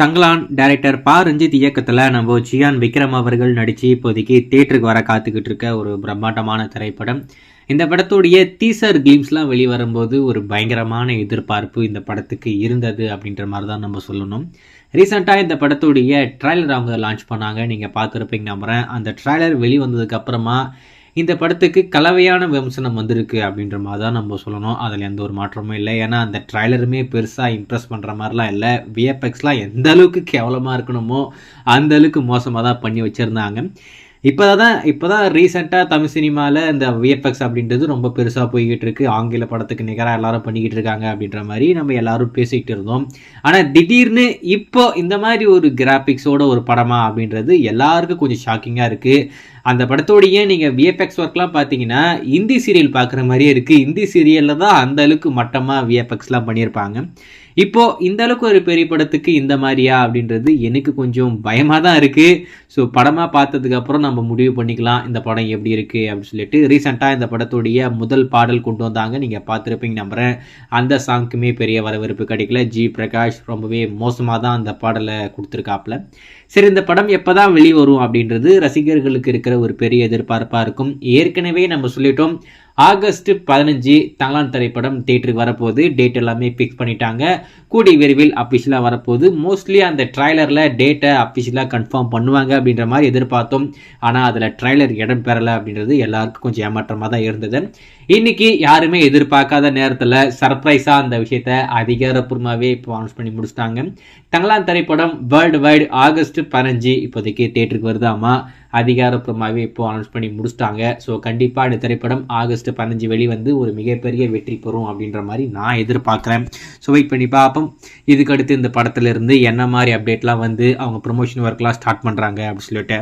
Thangalaan director பா ரஞ்சித் இயக்கத்தில் நம்ம சியான் விக்ரம் அவர்கள் நடித்து இப்போதைக்கு தேட்டருக்கு வர காத்துக்கிட்டு இருக்க ஒரு பிரம்மாண்டமான திரைப்படம். இந்த படத்துடைய டீசர் கிளிம்ஸ்லாம் வெளிவரும்போது ஒரு பயங்கரமான எதிர்பார்ப்பு இந்த படத்துக்கு இருந்தது அப்படின்ற மாதிரி தான் நம்ம சொல்லணும். ரீசெண்டாக இந்த படத்துடைய ட்ரைலர் அவங்க லான்ச் பண்ணாங்க, நீங்கள் பார்த்துருப்பீங்க நம்புகிறேன். அந்த ட்ரைலர் வெளிவந்ததுக்கு அப்புறமா இந்த படத்துக்கு கலவையான விமர்சனம் வந்திருக்கு அப்படின்ற மாதிரி தான் நம்ம சொல்லணும். அதில் எந்த ஒரு மாற்றமும் இல்லை. ஏன்னா அந்த ட்ரைலருமே பெருசாக இம்ப்ரெஸ் பண்ணுற மாதிரிலாம் இல்லை. விஎஃப்எக்ஸ்லாம் எந்த அளவுக்கு கேவலமாக இருக்கணுமோ அந்த அளவுக்கு மோசமாக தான் பண்ணி வச்சுருந்தாங்க. இப்போ தான் ரீசெண்டாக தமிழ் சினிமாவில் இந்த விஎஃப்எக்ஸ் அப்படின்றது ரொம்ப பெருசாக போய்கிட்டு இருக்கு. ஆங்கில படத்துக்கு நிகராக எல்லாரும் பண்ணிக்கிட்டு இருக்காங்க அப்படின்ற மாதிரி நம்ம எல்லாரும் பேசிக்கிட்டு இருந்தோம். ஆனால் திடீர்னு இப்போ இந்த மாதிரி ஒரு கிராஃபிக்ஸோட ஒரு படமா அப்படின்றது எல்லாருக்கும் கொஞ்சம் ஷாக்கிங்காக இருக்குது. அந்த படத்தோடைய நீங்கள் விஎஃப்எக்ஸ் ஒர்க்லாம் பார்த்தீங்கன்னா இந்தி சீரியல் பார்க்குற மாதிரியே இருக்குது. இந்தி சீரியலில் தான் அந்த அளவுக்கு மட்டமாக விஎஃப்எக்ஸ்லாம் பண்ணியிருப்பாங்க. இப்போது இந்த அளவுக்கு ஒரு பெரிய படத்துக்கு இந்த மாதிரியா அப்படின்றது எனக்கு கொஞ்சம் பயமாக தான் இருக்குது. ஸோ படமாக பார்த்ததுக்கப்புறம் நம்ம முடிவு பண்ணிக்கலாம் இந்த படம் எப்படி இருக்குது அப்படின்னு சொல்லிட்டு. ரீசெண்டாக இந்த படத்துடைய முதல் பாடல் கொண்டு வந்தாங்க, நீங்கள் பார்த்துருப்பீங்க நம்புகிறேன். அந்த சாங்க்குமே பெரிய வரவேற்பு கிடைக்கல. ஜி பிரகாஷ் ரொம்பவே மோசமாக தான் அந்த பாடலை கொடுத்துருக்காப்புல. சரி, இந்த படம் எப்போ தான் வெளிவரும் அப்படின்றது ரசிகர்களுக்கு இருக்கிற ஒரு பெரிய எதிர்பார்ப்பாக இருக்கும். ஏற்கனவே நம்ம சொல்லிட்டோம், ஆகஸ்ட் 15 தங்கலான் திரைப்படம் தேட்டருக்கு வரப்போகுது. டேட் எல்லாமே ஃபிக்ஸ் பண்ணிட்டாங்க. கூடிய விரைவில் அஃபிஷியலாக வரப்போகுது. மோஸ்ட்லி அந்த ட்ரைலரில் டேட்டை அஃபிஷியலாக கன்ஃபார்ம் பண்ணுவாங்க அப்படின்ற மாதிரி எதிர்பார்த்தோம். ஆனால் அதில் ட்ரைலர் இடம் பெறலை அப்படின்றது எல்லாருக்கும் கொஞ்சம் ஏமாற்றமாக தான் இருந்தது. இன்னைக்கு யாருமே எதிர்பார்க்காத நேரத்தில் சர்ப்ரைஸாக அந்த விஷயத்த அதிகாரப்பூர்வமாகவே இப்போ அனௌன்ஸ் பண்ணி முடிச்சிட்டாங்க. தங்கலான் திரைப்படம் வேர்ல்டு வைடு ஆகஸ்ட் 15 இப்போதைக்கு தேட்டருக்கு வருதாமா, அதிகாரப்பூர்வமாகவே இப்போ அனௌன்ஸ் பண்ணி முடிச்சிட்டாங்க. ஸோ கண்டிப்பாக இந்த திரைப்படம் ஆகஸ்ட் 15 வெளிவந்து ஒரு மிகப்பெரிய வெற்றி பெறும் அப்படின்ற மாதிரி நான் எதிர்பார்க்குறேன். ஸோ வெயிட் பண்ணி பார்ப்போம். இதுக்கடுத்து இந்த படத்துலேருந்து என்ன மாதிரி அப்டேட்லாம் வந்து அவங்க ப்ரொமோஷன் ஒர்க்லாம் ஸ்டார்ட் பண்ணுறாங்க அப்படின்னு சொல்லிட்டு.